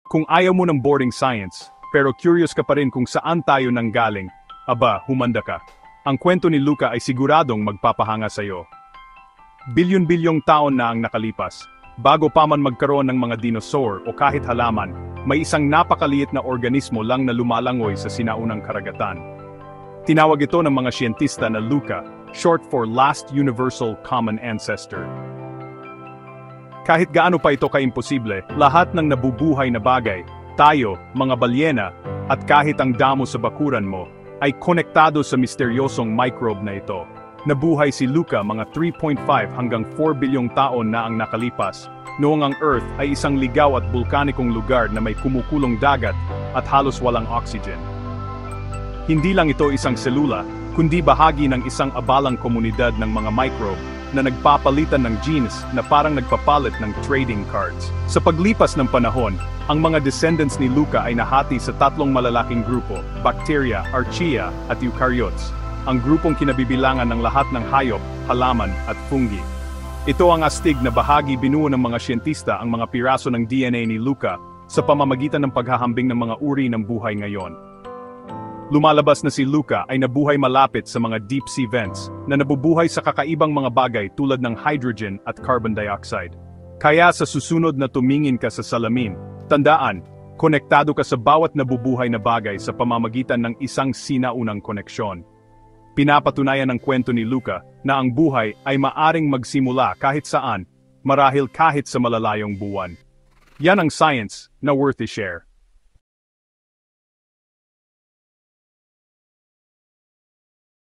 Kung ayaw mo ng boring science, pero curious ka pa rin kung saan tayo nanggaling, aba, humanda ka. Ang kwento ni Luca ay siguradong magpapahanga sa'yo. Bilyon-bilyong taon na ang nakalipas. Bago pa man magkaroon ng mga dinosaur o kahit halaman, may isang napakaliit na organismo lang na lumalangoy sa sinaunang karagatan. Tinawag ito ng mga siyentista na Luca, short for Last Universal Common Ancestor. Kahit gaano pa ito kaimposible, lahat ng nabubuhay na bagay, tayo, mga balyena, at kahit ang damo sa bakuran mo, ay konektado sa misteryosong microbe na ito. Nabuhay si Luca mga 3.5 hanggang 4 bilyong taon na ang nakalipas, noong ang Earth ay isang ligaw at bulkanikong lugar na may kumukulong dagat at halos walang oxygen. Hindi lang ito isang selula, kundi bahagi ng isang abalang komunidad ng mga microbe na nagpapalitan ng genes na parang nagpapalit ng trading cards. Sa paglipas ng panahon, ang mga descendants ni Luca ay nahati sa tatlong malalaking grupo, bacteria, archaea, at eukaryotes, ang grupong kinabibilangan ng lahat ng hayop, halaman, at fungi. Ito ang astig na bahagi binuo ng mga siyentista ang mga piraso ng DNA ni Luca sa pamamagitan ng paghahambing ng mga uri ng buhay ngayon. Lumalabas na si Luca ay nabuhay malapit sa mga deep sea vents na nabubuhay sa kakaibang mga bagay tulad ng hydrogen at carbon dioxide. Kaya sa susunod na tumingin ka sa salamin, tandaan, konektado ka sa bawat nabubuhay na bagay sa pamamagitan ng isang sinaunang koneksyon. Pinapatunayan ng kwento ni Luca na ang buhay ay maaring magsimula kahit saan, marahil kahit sa malalayong buwan. Yan ang science na worth i-share.